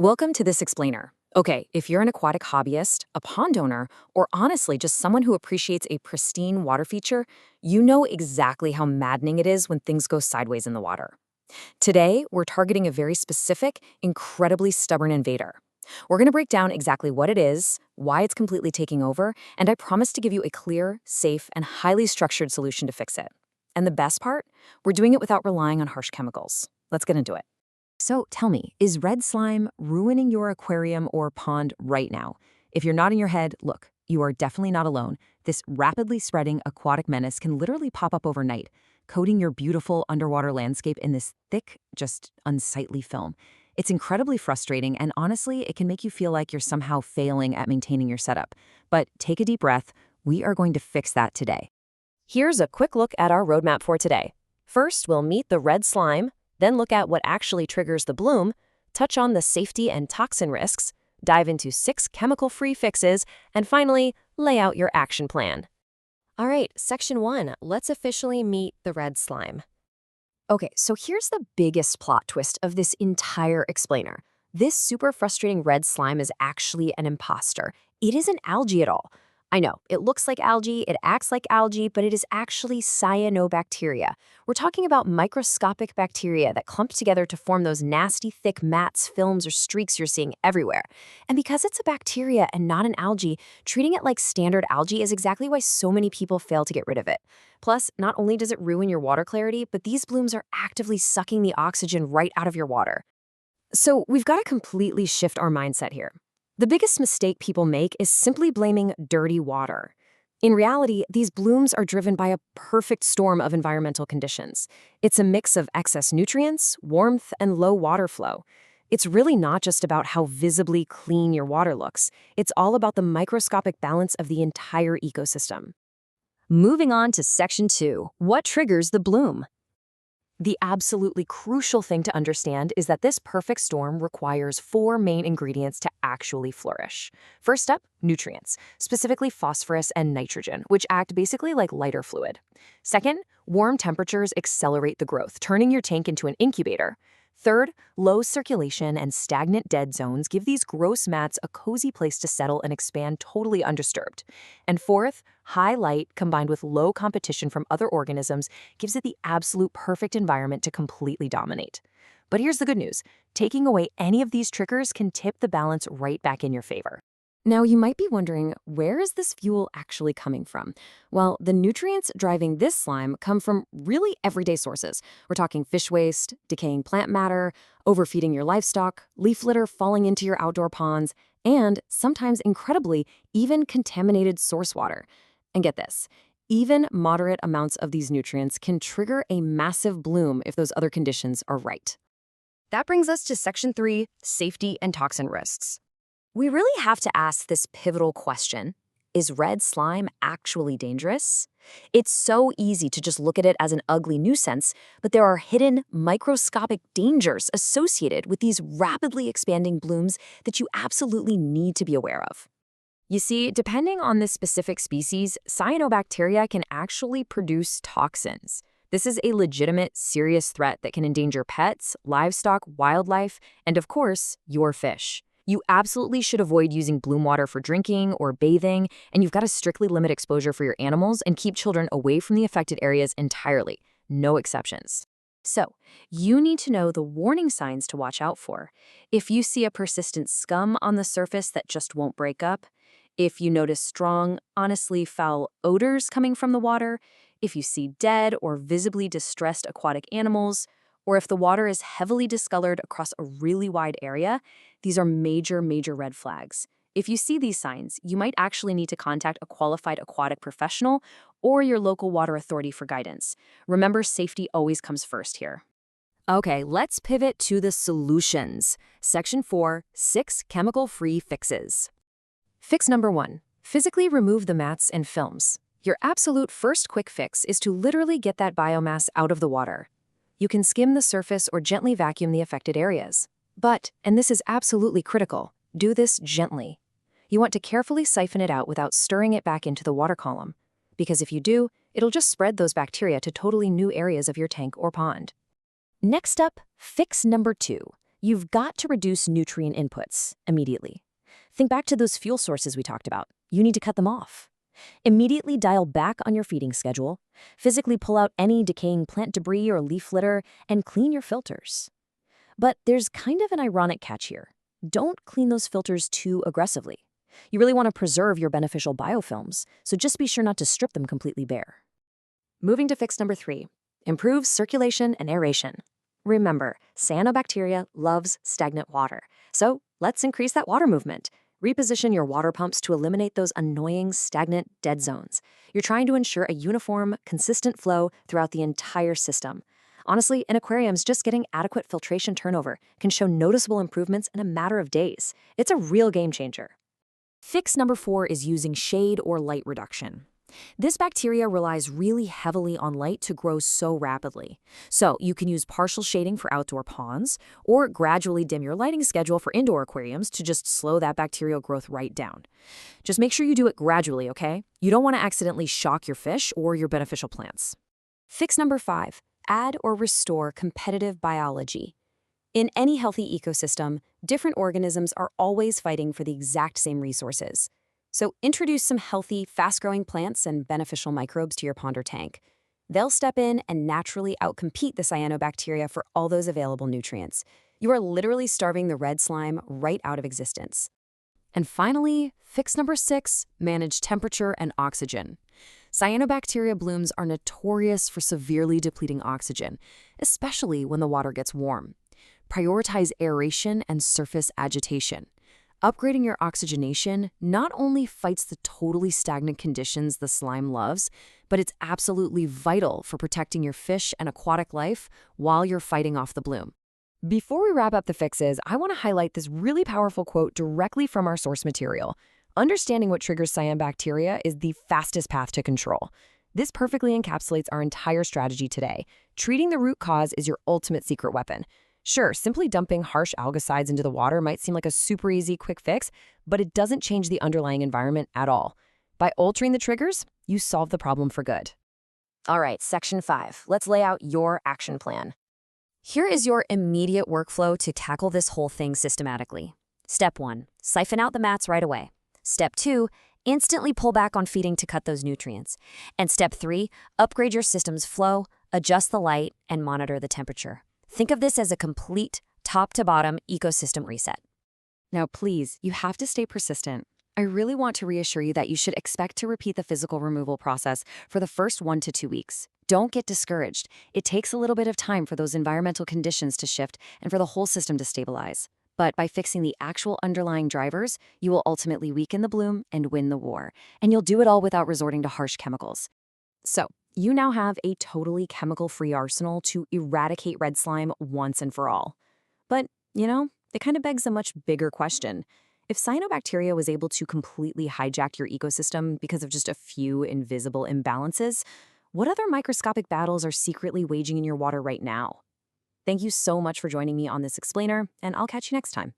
Welcome to this explainer. Okay, if you're an aquatic hobbyist, a pond owner, or honestly just someone who appreciates a pristine water feature, you know exactly how maddening it is when things go sideways in the water. Today, we're targeting a very specific, incredibly stubborn invader. We're going to break down exactly what it is, why it's completely taking over, and I promise to give you a clear, safe, and highly structured solution to fix it. And the best part? We're doing it without relying on harsh chemicals. Let's get into it. So tell me, is red slime ruining your aquarium or pond right now? If you're nodding your head, look, you are definitely not alone. This rapidly spreading aquatic menace can literally pop up overnight, coating your beautiful underwater landscape in this thick, just unsightly film. It's incredibly frustrating, and honestly, it can make you feel like you're somehow failing at maintaining your setup. But take a deep breath. We are going to fix that today. Here's a quick look at our roadmap for today. First, we'll meet the red slime, then look at what actually triggers the bloom, touch on the safety and toxin risks, dive into 6 chemical-free fixes, and finally, lay out your action plan. All right, Section 1, let's officially meet the red slime. Okay, so here's the biggest plot twist of this entire explainer. This super frustrating red slime is actually an imposter. It isn't algae at all. I know, it looks like algae, it acts like algae, but it is actually cyanobacteria. We're talking about microscopic bacteria that clump together to form those nasty, thick mats, films, or streaks you're seeing everywhere. And because it's a bacteria and not an algae, treating it like standard algae is exactly why so many people fail to get rid of it. Plus, not only does it ruin your water clarity, but these blooms are actively sucking the oxygen right out of your water. So we've got to completely shift our mindset here. The biggest mistake people make is simply blaming dirty water. In reality, these blooms are driven by a perfect storm of environmental conditions. It's a mix of excess nutrients, warmth, and low water flow. It's really not just about how visibly clean your water looks. It's all about the microscopic balance of the entire ecosystem. Moving on to Section 2, what triggers the bloom? The absolutely crucial thing to understand is that this perfect storm requires 4 main ingredients to actually flourish. First up, nutrients, specifically phosphorus and nitrogen, which act basically like lighter fluid. Second, warm temperatures accelerate the growth, turning your tank into an incubator. Third, low circulation and stagnant dead zones give these gross mats a cozy place to settle and expand totally undisturbed. And fourth, high light combined with low competition from other organisms gives it the absolute perfect environment to completely dominate. But here's the good news. Taking away any of these triggers can tip the balance right back in your favor. Now, you might be wondering, where is this fuel actually coming from? Well, the nutrients driving this slime come from really everyday sources. We're talking fish waste, decaying plant matter, overfeeding your livestock, leaf litter falling into your outdoor ponds, and sometimes, incredibly, even contaminated source water. And get this, even moderate amounts of these nutrients can trigger a massive bloom if those other conditions are right. That brings us to Section 3, safety and toxin risks. We really have to ask this pivotal question. Is red slime actually dangerous? It's so easy to just look at it as an ugly nuisance, but there are hidden, microscopic dangers associated with these rapidly expanding blooms that you absolutely need to be aware of. You see, depending on the specific species, cyanobacteria can actually produce toxins. This is a legitimate, serious threat that can endanger pets, livestock, wildlife, and of course, your fish. You absolutely should avoid using bloom water for drinking or bathing, and you've got to strictly limit exposure for your animals and keep children away from the affected areas entirely. No exceptions. So, you need to know the warning signs to watch out for. If you see a persistent scum on the surface that just won't break up, if you notice strong, honestly foul odors coming from the water, if you see dead or visibly distressed aquatic animals, or if the water is heavily discolored across a really wide area, these are major red flags. If you see these signs, you might actually need to contact a qualified aquatic professional or your local water authority for guidance. Remember, safety always comes first here. Okay, let's pivot to the solutions. Section 4, 6 chemical-free fixes. Fix number 1, physically remove the mats and films. Your absolute first quick fix is to literally get that biomass out of the water. You can skim the surface or gently vacuum the affected areas. But, and this is absolutely critical, do this gently. You want to carefully siphon it out without stirring it back into the water column. Because if you do, it'll just spread those bacteria to totally new areas of your tank or pond. Next up, fix number 2. You've got to reduce nutrient inputs immediately. Think back to those fuel sources we talked about. You need to cut them off. Immediately dial back on your feeding schedule, physically pull out any decaying plant debris or leaf litter, and clean your filters. But there's kind of an ironic catch here. Don't clean those filters too aggressively. You really want to preserve your beneficial biofilms, so just be sure not to strip them completely bare. Moving to fix number 3, improve circulation and aeration. Remember, cyanobacteria loves stagnant water, so let's increase that water movement. Reposition your water pumps to eliminate those annoying, stagnant, dead zones. You're trying to ensure a uniform, consistent flow throughout the entire system. Honestly, in aquariums, just getting adequate filtration turnover can show noticeable improvements in a matter of days. It's a real game changer. Fix number 4 is using shade or light reduction. This bacteria relies really heavily on light to grow so rapidly. So you can use partial shading for outdoor ponds, or gradually dim your lighting schedule for indoor aquariums to just slow that bacterial growth right down. Just make sure you do it gradually, okay? You don't want to accidentally shock your fish or your beneficial plants. Fix number 5, add or restore competitive biology. In any healthy ecosystem, different organisms are always fighting for the exact same resources. So introduce some healthy, fast-growing plants and beneficial microbes to your pond or tank. They'll step in and naturally outcompete the cyanobacteria for all those available nutrients. You are literally starving the red slime right out of existence. And finally, fix number 6, manage temperature and oxygen. Cyanobacteria blooms are notorious for severely depleting oxygen, especially when the water gets warm. Prioritize aeration and surface agitation. Upgrading your oxygenation not only fights the totally stagnant conditions the slime loves, but it's absolutely vital for protecting your fish and aquatic life while you're fighting off the bloom. Before we wrap up the fixes, I want to highlight this really powerful quote directly from our source material. Understanding what triggers cyanobacteria is the fastest path to control. This perfectly encapsulates our entire strategy today. Treating the root cause is your ultimate secret weapon. Sure, simply dumping harsh algicides into the water might seem like a super easy, quick fix, but it doesn't change the underlying environment at all. By altering the triggers, you solve the problem for good. All right, section 5. Let's lay out your action plan. Here is your immediate workflow to tackle this whole thing systematically. Step 1, siphon out the mats right away. Step 2, instantly pull back on feeding to cut those nutrients. And step 3, upgrade your system's flow, adjust the light, and monitor the temperature. Think of this as a complete, top-to-bottom ecosystem reset. Now, please, you have to stay persistent. I really want to reassure you that you should expect to repeat the physical removal process for the first 1 to 2 weeks. Don't get discouraged. It takes a little bit of time for those environmental conditions to shift and for the whole system to stabilize. But by fixing the actual underlying drivers, you will ultimately weaken the bloom and win the war. And you'll do it all without resorting to harsh chemicals. So, you now have a totally chemical-free arsenal to eradicate red slime once and for all. But, it kind of begs a much bigger question. If cyanobacteria was able to completely hijack your ecosystem because of just a few invisible imbalances, what other microscopic battles are secretly waging in your water right now? Thank you so much for joining me on this explainer, and I'll catch you next time.